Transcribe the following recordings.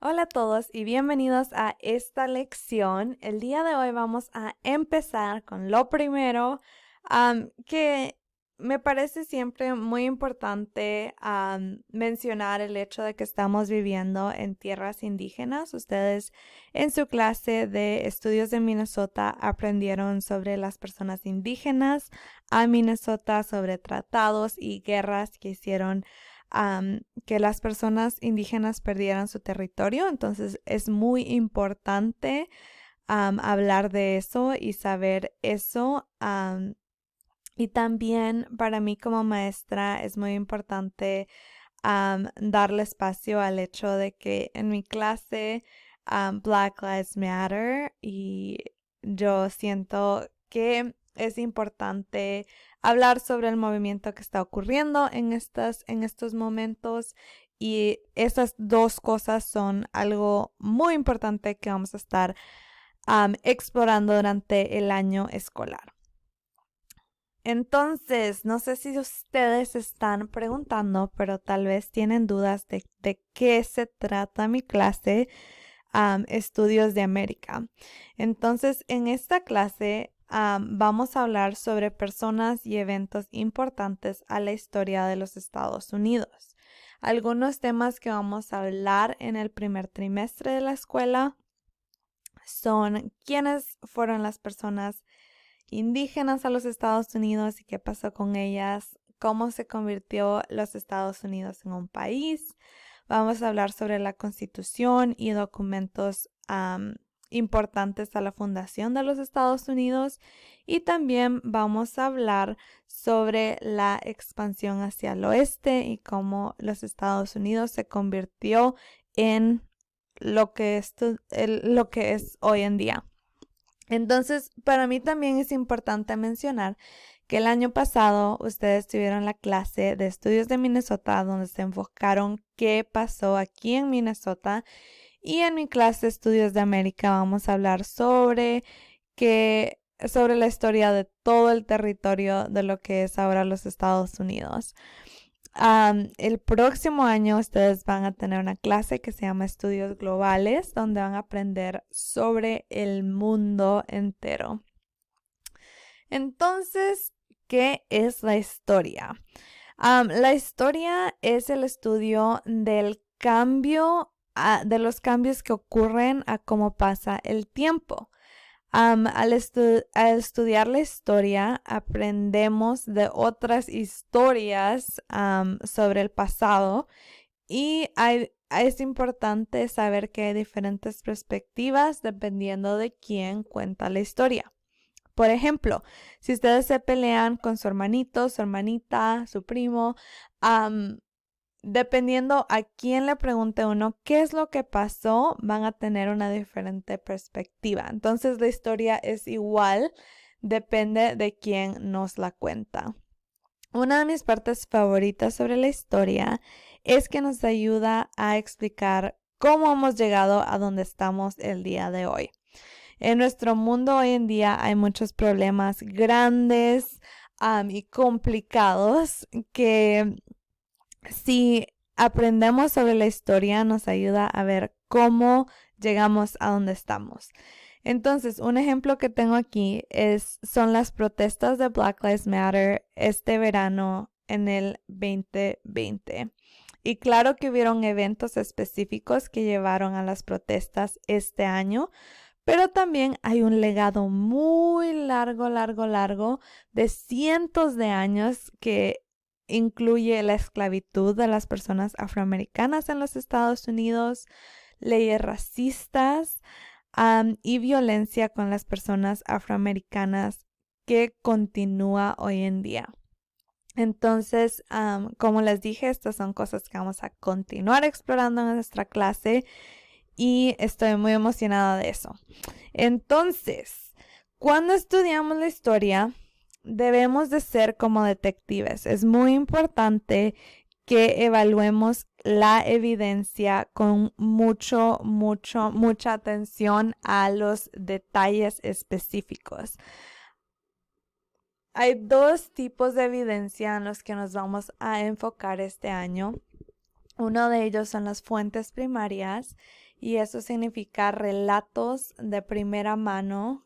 Hola a todos y bienvenidos a esta lección. El día de hoy vamos a empezar con lo primero, que me parece siempre muy importante mencionar el hecho de que estamos viviendo en tierras indígenas. Ustedes en su clase de estudios de Minnesota aprendieron sobre las personas indígenas a Minnesota, sobre tratados y guerras que hicieron que las personas indígenas perdieran su territorio. Entonces es muy importante hablar de eso y saber eso. Y también para mí como maestra es muy importante darle espacio al hecho de que en mi clase Black Lives Matter y yo siento que es importante hablar sobre el movimiento que está ocurriendo en estos momentos, y esas dos cosas son algo muy importante que vamos a estar explorando durante el año escolar. Entonces, no sé si ustedes están preguntando, pero tal vez tienen dudas de qué se trata mi clase, Estudios de América. Entonces, en esta clase vamos a hablar sobre personas y eventos importantes a la historia de los Estados Unidos. Algunos temas que vamos a hablar en el primer trimestre de la escuela son quiénes fueron las personas indígenas a los Estados Unidos y qué pasó con ellas, cómo se convirtió los Estados Unidos en un país. Vamos a hablar sobre la Constitución y documentos importantes a la fundación de los Estados Unidos, y también vamos a hablar sobre la expansión hacia el oeste y cómo los Estados Unidos se convirtió en lo que es hoy en día. Entonces, para mí también es importante mencionar que el año pasado ustedes tuvieron la clase de estudios de Minnesota, donde se enfocaron qué pasó aquí en Minnesota, y en mi clase de estudios de América vamos a hablar sobre la historia de todo el territorio de lo que es ahora los Estados Unidos. El próximo año ustedes van a tener una clase que se llama Estudios Globales, donde van a aprender sobre el mundo entero. Entonces, ¿qué es la historia? La historia es el estudio del cambio, de los cambios que ocurren a cómo pasa el tiempo. Al estudiar la historia, aprendemos de otras historias sobre el pasado, y es importante saber que hay diferentes perspectivas dependiendo de quién cuenta la historia. Por ejemplo, si ustedes se pelean con su hermanito, su hermanita, su primo, dependiendo a quién le pregunte uno qué es lo que pasó, van a tener una diferente perspectiva. Entonces la historia es igual, depende de quién nos la cuenta. Una de mis partes favoritas sobre la historia es que nos ayuda a explicar cómo hemos llegado a donde estamos el día de hoy. En nuestro mundo hoy en día hay muchos problemas grandes y complicados que, si aprendemos sobre la historia, nos ayuda a ver cómo llegamos a donde estamos. Entonces, un ejemplo que tengo aquí son las protestas de Black Lives Matter este verano en el 2020. Y claro que hubieron eventos específicos que llevaron a las protestas este año, pero también hay un legado muy largo de cientos de años que incluye la esclavitud de las personas afroamericanas en los Estados Unidos, leyes racistas y violencia con las personas afroamericanas que continúa hoy en día. Entonces, como les dije, estas son cosas que vamos a continuar explorando en nuestra clase, y estoy muy emocionada de eso. Entonces, cuando estudiamos la historia, debemos de ser como detectives. Es muy importante que evaluemos la evidencia con mucha atención a los detalles específicos. Hay dos tipos de evidencia en los que nos vamos a enfocar este año. Uno de ellos son las fuentes primarias y eso significa relatos de primera mano.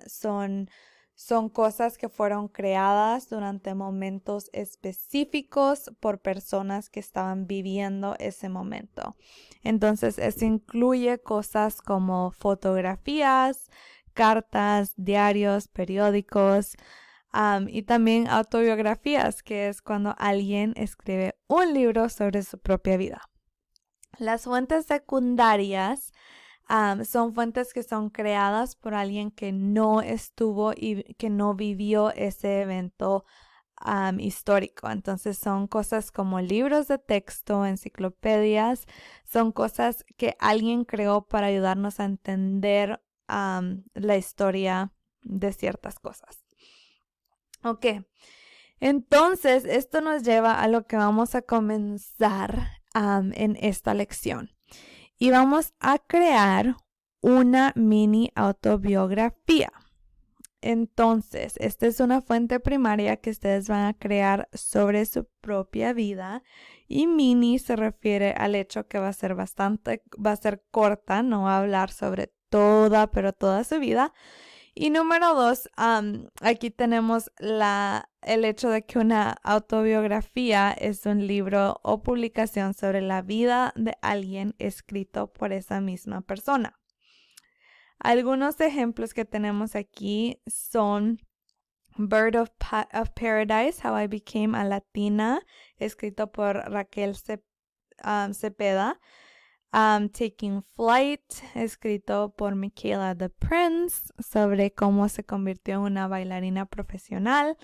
Son cosas que fueron creadas durante momentos específicos por personas que estaban viviendo ese momento. Entonces, eso incluye cosas como fotografías, cartas, diarios, periódicos, y también autobiografías, que es cuando alguien escribe un libro sobre su propia vida. Las fuentes secundarias son fuentes que son creadas por alguien que no estuvo y que no vivió ese evento histórico. Entonces son cosas como libros de texto, enciclopedias, son cosas que alguien creó para ayudarnos a entender la historia de ciertas cosas. Ok, entonces esto nos lleva a lo que vamos a comenzar en esta lección. Y vamos a crear una mini autobiografía. Entonces, esta es una fuente primaria que ustedes van a crear sobre su propia vida. Y mini se refiere al hecho que va a ser corta, no va a hablar sobre toda su vida. Y número 2, aquí tenemos el hecho de que una autobiografía es un libro o publicación sobre la vida de alguien escrito por esa misma persona. Algunos ejemplos que tenemos aquí son Bird of Paradise, How I Became a Latina, escrito por Raquel Cepeda. Taking Flight, escrito por Michaela the Prince, sobre cómo se convirtió en una bailarina profesional.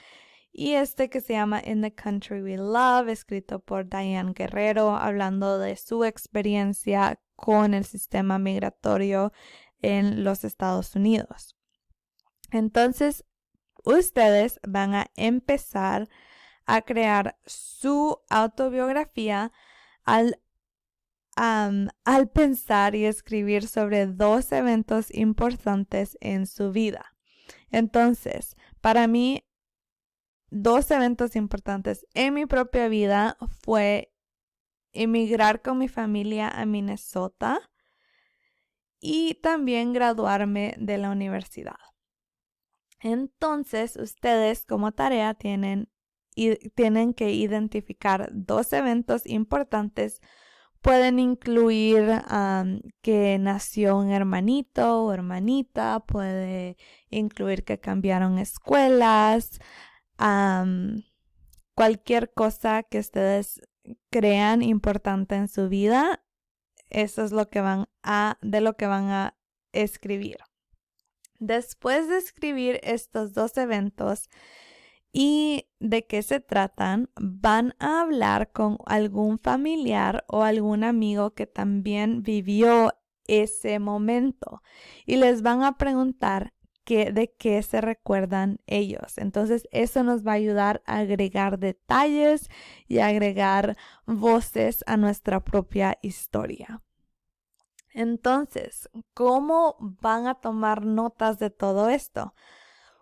Y este que se llama In the Country We Love, escrito por Diane Guerrero, hablando de su experiencia con el sistema migratorio en los Estados Unidos. Entonces, ustedes van a empezar a crear su autobiografía al pensar y escribir sobre 2 eventos importantes en su vida. Entonces, para mí, 2 eventos importantes en mi propia vida fue emigrar con mi familia a Minnesota y también graduarme de la universidad. Entonces, ustedes como tarea tienen que identificar 2 eventos importantes. Pueden incluir que nació un hermanito o hermanita, puede incluir que cambiaron escuelas, cualquier cosa que ustedes crean importante en su vida, eso es de lo que van a escribir. Después de escribir estos 2 eventos, y de qué se tratan, van a hablar con algún familiar o algún amigo que también vivió ese momento y les van a preguntar de qué se recuerdan ellos. Entonces eso nos va a ayudar a agregar detalles y agregar voces a nuestra propia historia. Entonces, ¿cómo van a tomar notas de todo esto?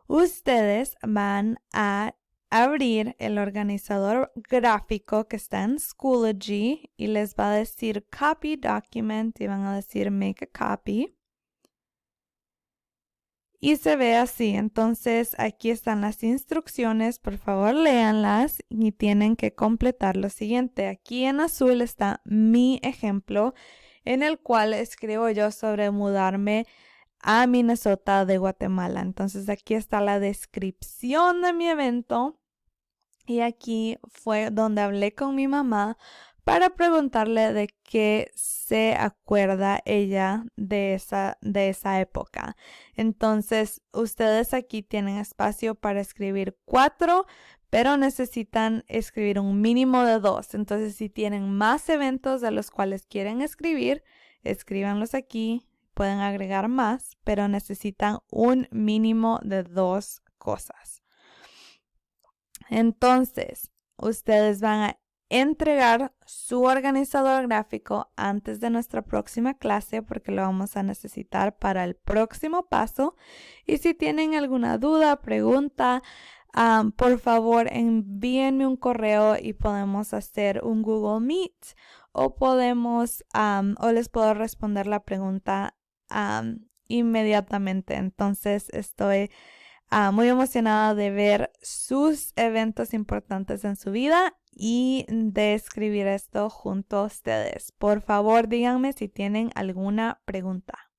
Ustedes van a abrir el organizador gráfico que está en Schoology y les va a decir Copy Document y van a decir Make a Copy. Y se ve así. Entonces aquí están las instrucciones. Por favor, léanlas y tienen que completar lo siguiente. Aquí en azul está mi ejemplo en el cual escribo yo sobre mudarme a Minnesota de Guatemala. Entonces aquí está la descripción de mi evento y aquí fue donde hablé con mi mamá para preguntarle de qué se acuerda ella de esa época. Entonces ustedes aquí tienen espacio para escribir 4, pero necesitan escribir un mínimo de 2. Entonces si tienen más eventos de los cuales quieren escribir, escríbanlos aquí. Pueden agregar más, pero necesitan un mínimo de 2 cosas. Entonces, ustedes van a entregar su organizador gráfico antes de nuestra próxima clase porque lo vamos a necesitar para el próximo paso. Y si tienen alguna duda, pregunta, por favor envíenme un correo y podemos hacer un Google Meet o o les puedo responder la pregunta inmediatamente. Entonces estoy muy emocionada de ver sus eventos importantes en su vida y de escribir esto junto a ustedes. Por favor, díganme si tienen alguna pregunta.